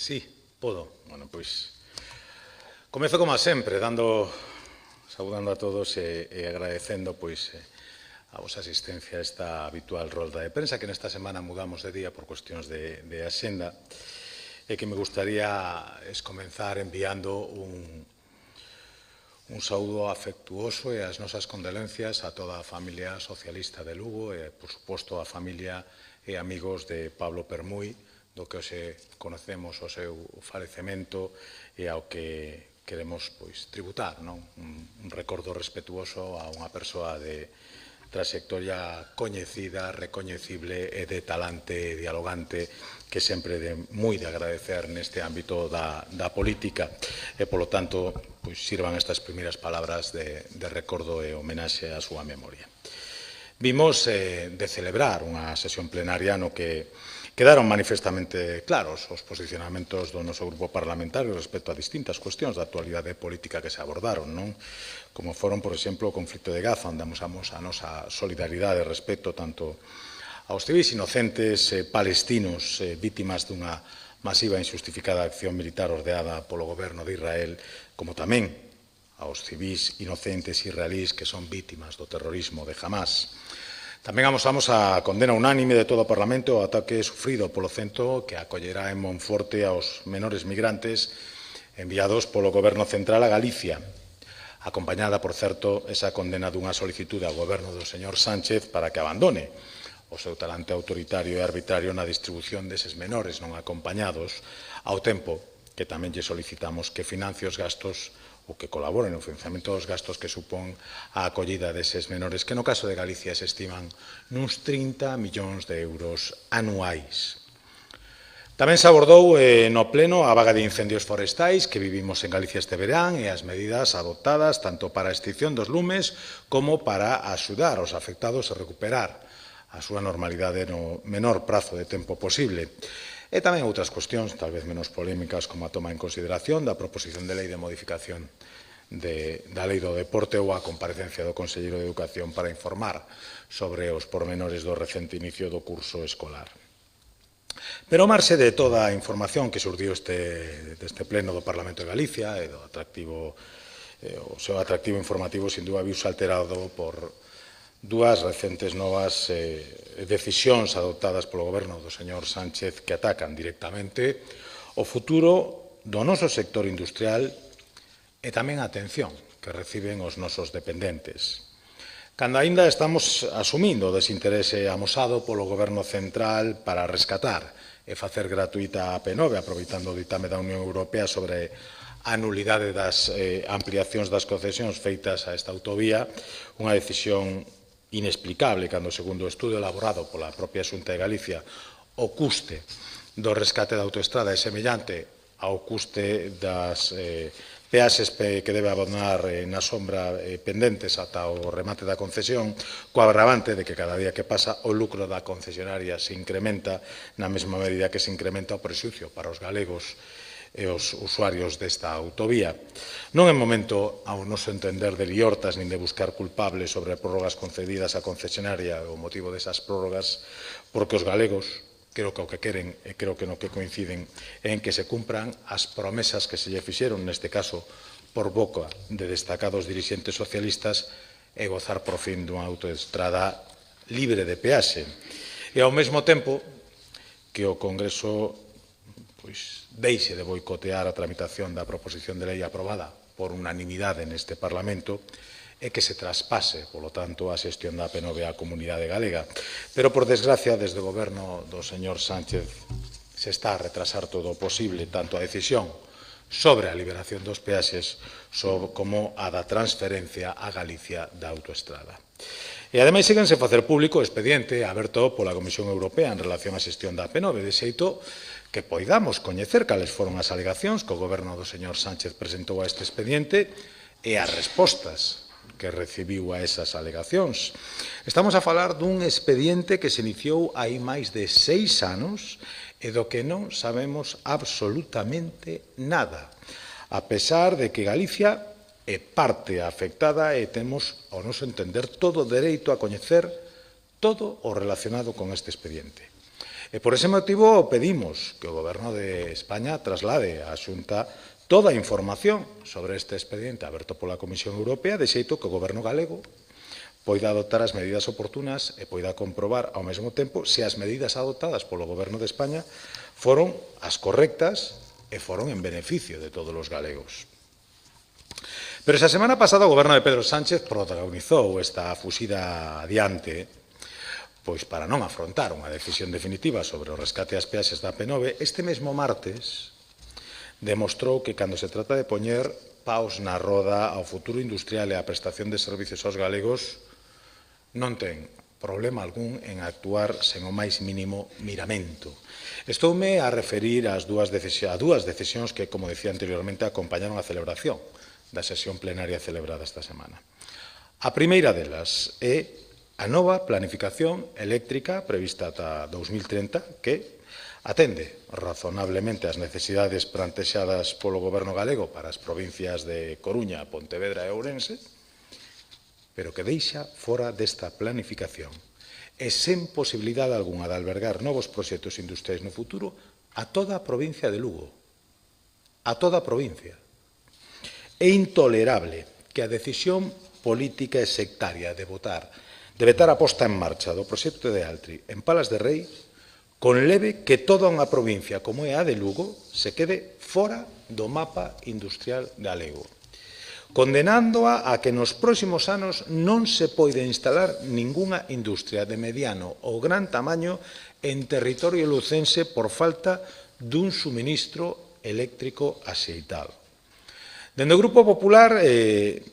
Sí, podo. Bueno, pois comezo como sempre, saudando a todos e agradecendo pois a vosa asistencia a esta habitual rolda de prensa que nesta semana mudamos de día por cuestións de axenda e que me gustaría comenzar enviando un saúdo afectuoso e as nosas condolencias a toda a familia socialista de Lugo e, por suposto, a familia e amigos de Pablo Permuy, do que hoxe conocemos o seu falecemento e ao que queremos tributar, non? Un recordo respetuoso a unha persoa de trayectoria coñecida, recoñecible e de talante dialogante que sempre de moi de agradecer neste ámbito da política e, polo tanto, sirvan estas primeiras palabras de recordo e homenaxe á súa memoria. Vimos de celebrar unha sesión plenaria no que quedaron manifestamente claros os posicionamentos do noso grupo parlamentario respecto a distintas cuestións da actualidade política que se abordaron, non? Como foron, por exemplo, o conflito de Gaza, onde amosamos a nosa solidaridade e respecto tanto aos civis inocentes palestinos vítimas dunha masiva e injustificada acción militar ordeada polo goberno de Israel, como tamén aos civis inocentes israelís que son vítimas do terrorismo de Hamás. Tamén amosamos a condena unánime de todo o Parlamento ao ataque sufrido polo centro que acollerá en Monforte aos menores migrantes enviados polo Goberno Central a Galicia, acompañada, por certo, esa condena dunha solicitude ao Goberno do señor Sánchez para que abandone o seu talante autoritario e arbitrario na distribución deses menores non acompañados, ao tempo que tamén lle solicitamos que financie os gastos ou que colaboren no financiamento dos gastos que supón a acollida deses menores, que no caso de Galicia se estiman nuns 30 millóns de euros anuais. Tamén se abordou no pleno a vaga de incendios forestais que vivimos en Galicia este verán e as medidas adoptadas tanto para a extinción dos lumes como para axudar aos afectados a recuperar a súa normalidade no menor prazo de tempo posible. E tamén outras cuestións, tal vez menos polémicas, como a toma en consideración da proposición de lei de modificación da Lei do Deporte ou a comparecencia do Conselleiro de Educación para informar sobre os pormenores do recente inicio do curso escolar. Pero ao marxe de toda a información que surdiu deste pleno do Parlamento de Galicia e do o seu atractivo informativo, sin dúbida, viuse alterado por dúas recentes novas decisións adoptadas polo goberno do señor Sánchez que atacan directamente o futuro do noso sector industrial e tamén a atención que reciben os nosos dependentes. Cando aínda estamos asumindo o desinterese amosado polo goberno central para rescatar e facer gratuita a P9, aproveitando o ditame da Unión Europea sobre a nulidade das ampliacións das concesións feitas a esta autovía, unha decisión inexplicable cando, segundo o estudo elaborado pola propia Xunta de Galicia, o custe do rescate da autoestrada é semellante ao custe das peaxes que debe abonar na sombra pendentes ata o remate da concesión, co agravante de que cada día que pasa o lucro da concesionaria se incrementa na mesma medida que se incrementa o prexuízo para os galegos e os usuarios desta autovía. Non é momento, ao noso entender, de liortas nin de buscar culpables sobre prórrogas concedidas á concesionaria o motivo desas prórrogas, porque os galegos creo que o que queren e creo que no que coinciden en que se cumpran as promesas que se lle fixeron, neste caso por boca de destacados dirixentes socialistas, e gozar por fin dunha autoestrada libre de peaxe. E ao mesmo tempo que o Congreso deixe de boicotear a tramitación da proposición de lei aprobada por unanimidade neste Parlamento e que se traspase, polo tanto, a xestión da P9 á comunidade galega. Pero, por desgracia, desde o goberno do señor Sánchez se está a retrasar todo o posible, tanto a decisión sobre a liberación dos peaxes como a da transferencia a Galicia da autoestrada. E, ademais, síguense a facer público o expediente aberto pola Comisión Europea en relación á xestión da P9, de xeito que poidamos coñecer cales foron as alegacións que o goberno do señor Sánchez presentou a este expediente e as respostas que recibiu a esas alegacións. Estamos a falar dun expediente que se iniciou hai máis de 6 anos e do que non sabemos absolutamente nada, a pesar de que Galicia é parte afectada e temos, ao noso entender, todo o dereito a coñecer todo o relacionado con este expediente. E por ese motivo pedimos que o Goberno de España traslade á Xunta toda a información sobre este expediente aberto pola Comisión Europea, de xeito que o Goberno galego poida adoptar as medidas oportunas e poida comprobar ao mesmo tempo se as medidas adoptadas polo Goberno de España foron as correctas e foron en beneficio de todos os galegos. Pero esa semana pasada o Goberno de Pedro Sánchez protagonizou esta fuxida adiante pois para non afrontar unha decisión definitiva sobre o rescate ás peaxes da P9, este mesmo martes demostrou que cando se trata de poñer paus na roda ao futuro industrial e á prestación de servicios aos galegos non ten problema algún en actuar sen o máis mínimo miramento. Estoume a referir a dúas decisións que, como decía anteriormente, acompañaron a celebración da sesión plenaria celebrada esta semana. A primeira delas é a nova planificación eléctrica prevista ata 2030 que atende razonablemente as necesidades plantexadas polo Goberno galego para as provincias de Coruña, Pontevedra e Ourense, pero que deixa fora desta planificación e sen posibilidade algunha de albergar novos proxectos industriais no futuro a toda a provincia de Lugo. A toda a provincia. É intolerable que a decisión política e sectaria de vetar a posta en marcha do proxecto de Altri en Palas de Rei conleve que toda unha provincia como é a de Lugo se quede fora do mapa industrial galego, condenándoa a que nos próximos anos non se poida instalar ningunha industria de mediano ou gran tamaño en territorio lucense por falta dun suministro eléctrico axeitado. Dende o Grupo Popular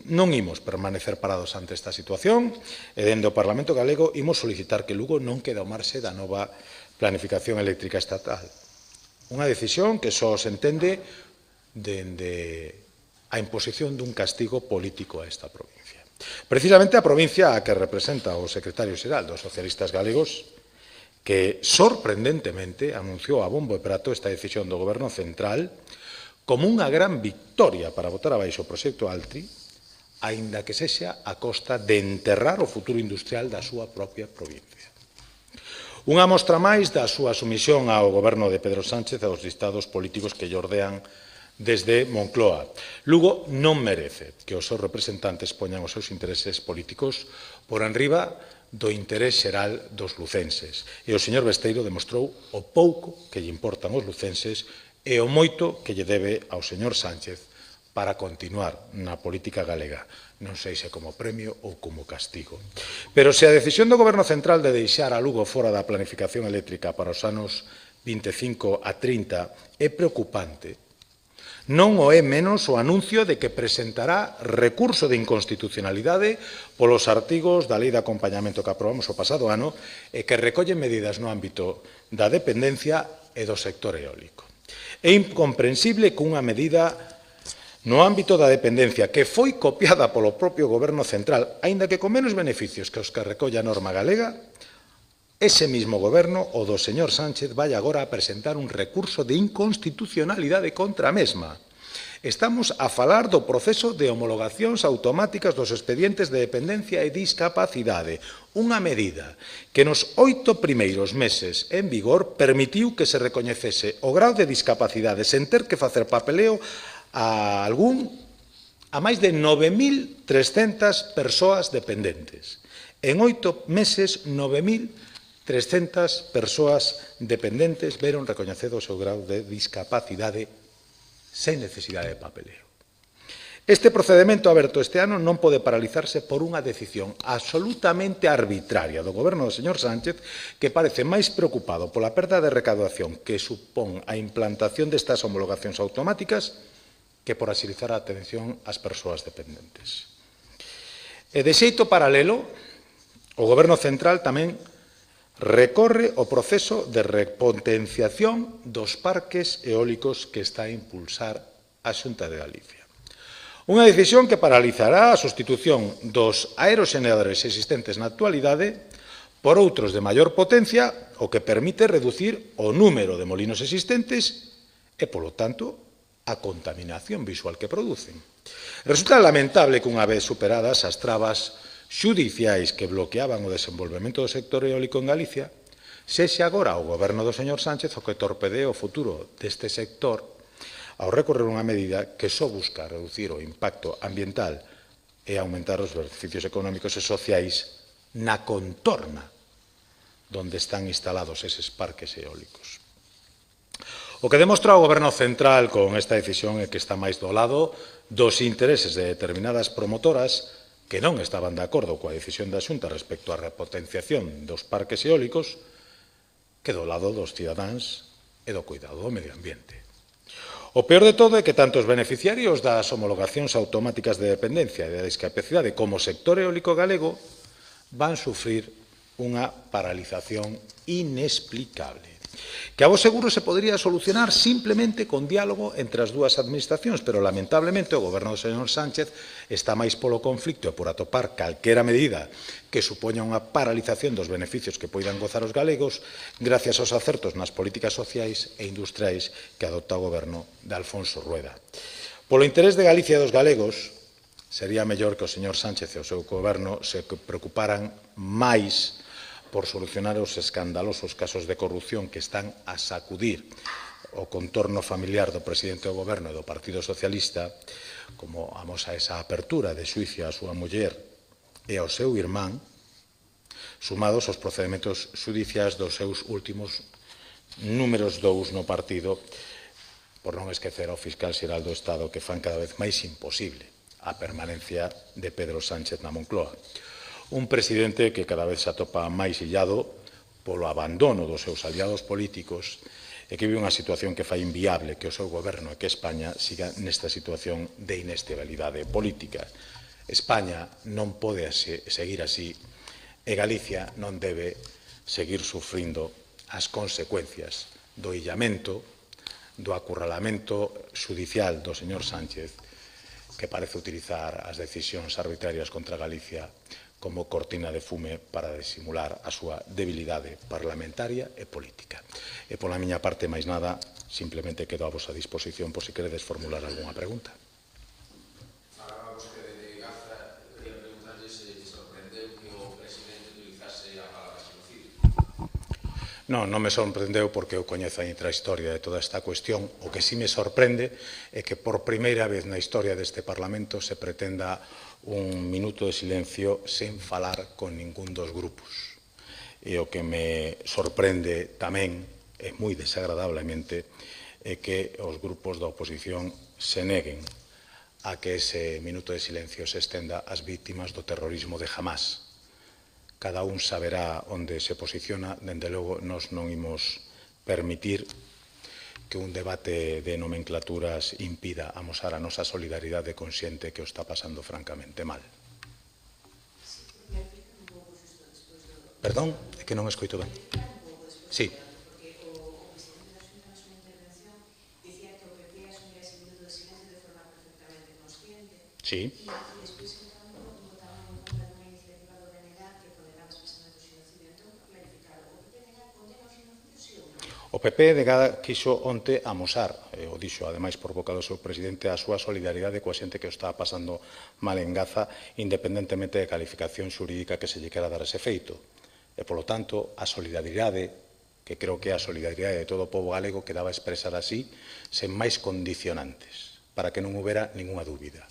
non imos permanecer parados ante esta situación e dende o Parlamento galego imos solicitar que Lugo non quede ao marxe da nova planificación eléctrica estatal. Unha decisión que só se entende dende a imposición dun castigo político a esta provincia. Precisamente a provincia a que representa o secretario xeral dos socialistas galegos, que sorprendentemente anunciou a bombo e prato esta decisión do Goberno central como unha gran victoria para botar abaixo o proxecto Altri, aínda que sexa a costa de enterrar o futuro industrial da súa propia provincia. Unha mostra máis da súa sumisión ao Goberno de Pedro Sánchez e aos listados políticos que lle ordean desde Moncloa. Lugo non merece que os seus representantes poñan os seus intereses políticos por enriba do interés xeral dos lucenses. E o señor Besteiro demostrou o pouco que lle importan os lucenses e o moito que lle debe ao señor Sánchez para continuar na política galega, non sei se como premio ou como castigo. Pero se a decisión do Goberno central de deixar a Lugo fora da planificación eléctrica para os anos 25 a 30 é preocupante, non o é menos o anuncio de que presentará recurso de inconstitucionalidade polos artigos da Lei de Acompañamento que aprobamos o pasado ano e que recollen medidas no ámbito da dependencia e do sector eólico. É incomprensible que unha medida no ámbito da dependencia que foi copiada polo propio Goberno central, aínda que con menos beneficios que os que recolle a norma galega, ese mismo Goberno, o do señor Sánchez, vai agora a presentar un recurso de inconstitucionalidade contra a mesma. Estamos a falar do proceso de homologacións automáticas dos expedientes de dependencia e discapacidade, unha medida que nos 8 primeiros meses en vigor permitiu que se recoñecese o grau de discapacidade sen ter que facer papeleo a máis de 9.300 persoas dependentes. En 8 meses, 9.300 persoas dependentes veron recoñecido o seu grau de discapacidade sen necesidade de papeleo. Este procedemento aberto este ano non pode paralizarse por unha decisión absolutamente arbitraria do Goberno do señor Sánchez, que parece máis preocupado pola perda de recaudación que supón a implantación destas homologacións automáticas que por axilizar a atención ás persoas dependentes. E de xeito paralelo, o Goberno central tamén recorre o proceso de repotenciación dos parques eólicos que está a impulsar a Xunta de Galicia. Unha decisión que paralizará a sustitución dos aeroxeneradores existentes na actualidade por outros de maior potencia, o que permite reducir o número de molinos existentes e, polo tanto, a contaminación visual que producen. Resulta lamentable que unha vez superadas as trabas xudiciais que bloqueaban o desenvolvemento do sector eólico en Galicia, Sexe agora o goberno do señor Sánchez o que torpedee o futuro deste sector ao recorrer unha medida que só busca reducir o impacto ambiental e aumentar os beneficios económicos e sociais na contorna donde están instalados eses parques eólicos. O que demostra o Goberno central con esta decisión é que está máis do lado dos intereses de determinadas promotoras que non estaban de acordo coa decisión da Xunta respecto á repotenciación dos parques eólicos que do lado dos cidadáns e do cuidado do medio ambiente. O peor de todo é que tanto os beneficiarios das homologacións automáticas de dependencia e da discapacidade como o sector eólico galego van sufrir unha paralización inexplicable, que a vos seguro se podría solucionar simplemente con diálogo entre as dúas administracións, pero lamentablemente o goberno do señor Sánchez está máis polo conflicto e por atopar calquera medida que supoña unha paralización dos beneficios que poidan gozar os galegos gracias aos acertos nas políticas sociais e industriais que adopta o goberno de Alfonso Rueda. Polo interés de Galicia e dos galegos, sería mellor que o señor Sánchez e o seu goberno se preocuparan máis por solucionar os escandalosos casos de corrupción que están a sacudir o contorno familiar do presidente do goberno e do Partido Socialista, como amosa esa apertura de xuicio á súa muller e ao seu irmán, sumados aos procedementos xudiciais dos seus últimos números 2 no partido, por non esquecer ao fiscal xeral do Estado, que fan cada vez máis imposible a permanencia de Pedro Sánchez na Moncloa. Un presidente que cada vez se atopa máis illado polo abandono dos seus aliados políticos e que vive unha situación que fai inviable que o seu goberno e que España siga nesta situación de inestabilidade política. España non pode seguir así e Galicia non debe seguir sufrindo as consecuencias do illamento, do acurralamento xudicial do señor Sánchez, que parece utilizar as decisións arbitrarias contra Galicia como cortina de fume para disimular a súa debilidade parlamentaria e política. E pola miña parte, máis nada, simplemente quedo a vosa disposición por se queredes formular algunha pregunta. Falaba vostede de Gaza, quería preguntarlle se sorprendeu que o presidente utilizase a palabra xenocidio. Non me sorprendeu porque eu coñezo a intrahistoria de toda esta cuestión. O que sí me sorprende é que por primeira vez na historia deste Parlamento se pretenda un minuto de silencio sen falar con ningún dos grupos. E o que me sorprende tamén, e moi desagradablemente, é que os grupos da oposición se neguen a que ese minuto de silencio se estenda ás vítimas do terrorismo de Hamás. Cada un saberá onde se posiciona. Dende logo, nós non imos permitir que un debate de nomenclaturas impida amosar a nosa solidaridade con xente que o está pasando francamente mal. Perdón, é que non escoito ben. Sí. Sí. O PP quixo onte amosar, o dixo ademais por boca do seu presidente, a súa solidaridade coa xente que o está pasando mal en Gaza, independentemente de calificación xurídica que se lle quera dar ese feito. E, polo tanto, a solidaridade, que creo que é a solidaridade de todo o pobo galego, quedaba expresar así, sen máis condicionantes, para que non houbera ningunha dúbida.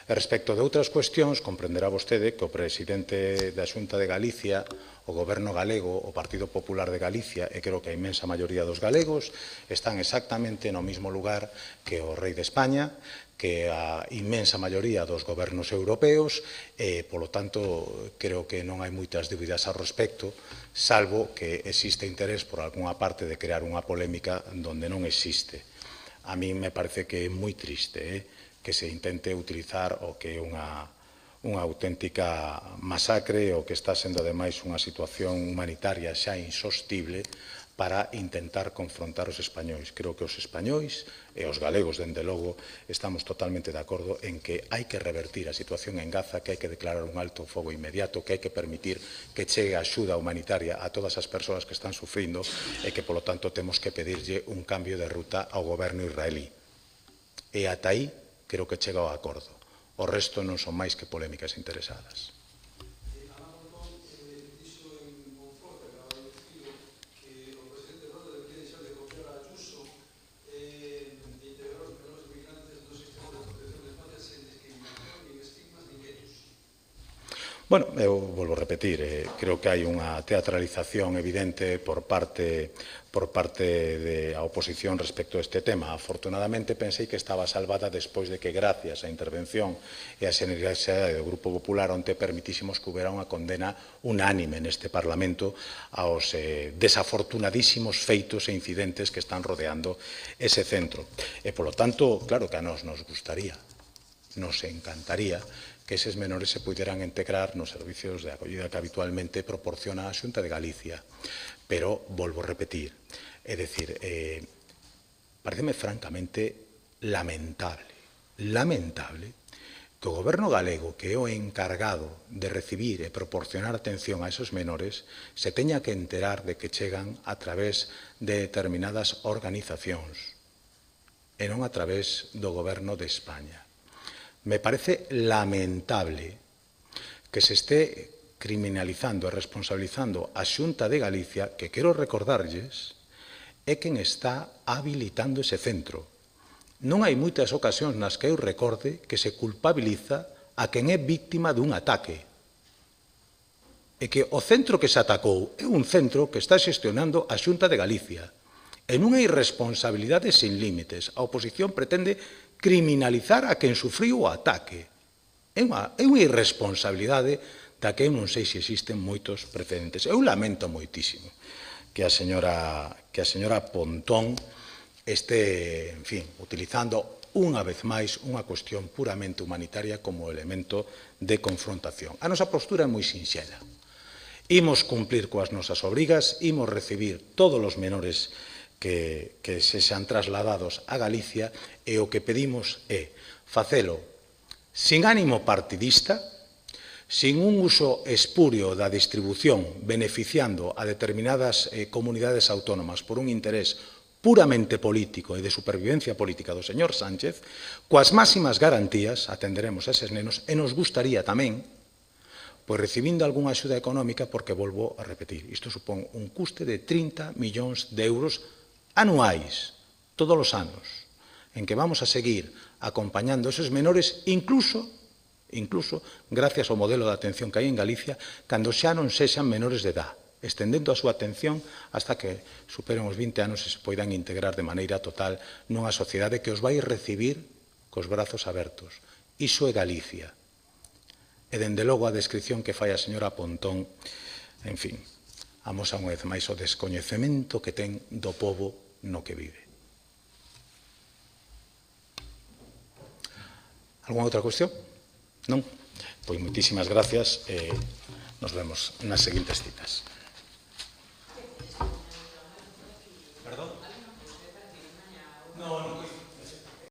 E respecto de outras cuestións, comprenderá vostede que o presidente da Xunta de Galicia, o Goberno galego, o Partido Popular de Galicia e creo que a inmensa maioría dos galegos están exactamente no mesmo lugar que o rei de España, que a inmensa maioría dos gobernos europeos e, polo tanto, creo que non hai moitas dúbidas ao respecto, salvo que existe interés por algunha parte de crear unha polémica donde non existe. A mí me parece que é moi triste, que se intente utilizar o que é unha auténtica masacre, o que está sendo ademais unha situación humanitaria xa insostible para intentar confrontar os españois. Creo que os españois e os galegos, dende logo, estamos totalmente de acordo en que hai que revertir a situación en Gaza, que hai que declarar un alto fogo inmediato, que hai que permitir que chegue a axuda humanitaria a todas as persoas que están sufrindo e que, polo tanto, temos que pedirlle un cambio de ruta ao goberno israelí. E ata aí creo que chega ao acordo. O resto non son máis que polémicas interesadas. Dixo en Monforte, acaba de dicir que Bueno, eu volvo a repetir, creo que hai unha teatralización evidente por parte da oposición respecto a este tema. Afortunadamente, pensei que estaba salvada despois de que, gracias á intervención e á xenerosidade do Grupo Popular, onte permitísimos que houbera unha condena unánime neste Parlamento aos desafortunadísimos feitos e incidentes que están rodeando ese centro. E, polo tanto, claro que a nós nos gustaría, nos encantaría que eses menores se puderan integrar nos servicios de acollida que habitualmente proporciona a Xunta de Galicia. Pero, volvo a repetir, é dicir, pareceme francamente lamentable que o Goberno galego, que é o encargado de recibir e proporcionar atención a esos menores, se teña que enterar de que chegan a través de determinadas organizacións e non a través do Goberno de España. Me parece lamentable que se esté criminalizando e responsabilizando a Xunta de Galicia, que quero recordarlles, é quen está habilitando ese centro. Non hai moitas ocasións nas que eu recorde que se culpabiliza a quen é víctima dun ataque. E que o centro que se atacou é un centro que está xestionando a Xunta de Galicia. En unha irresponsabilidade sin límites, a oposición pretende criminalizar a quen sufriu o ataque. É unha irresponsabilidade da que eu non sei se existen moitos precedentes. Eu lamento moitísimo que a señora Pontón este, en fin, utilizando unha vez máis unha cuestión puramente humanitaria como elemento de confrontación. A nosa postura é moi sinxela. Imos cumplir coas nosas obrigas, imos recibir todos os menores que se sean trasladados a Galicia e o que pedimos é facelo sin ánimo partidista, sin un uso espurio da distribución beneficiando a determinadas comunidades autónomas por un interés puramente político e de supervivencia política do señor Sánchez, coas máximas garantías atenderemos a eses nenos e nos gustaría tamén pois recibindo algunha axuda económica porque, volvo a repetir, isto supón un custe de 30 millóns de euros anuais, todos os anos, en que vamos a seguir acompañando a esos menores, incluso gracias ao modelo de atención que hai en Galicia, cando xa non sexan menores de edad, estendendo a súa atención hasta que superen os 20 anos e se poidan integrar de maneira total nunha sociedade que os vai recibir cos brazos abertos. Iso é Galicia. E, dende logo, a descripción que fai a señora Pontón, en fin, amosa unha vez máis o descoñecemento que ten do pobo no que vive. Algúna outra cuestión? Non? Pois moitísimas gracias e nos vemos nas seguintes citas.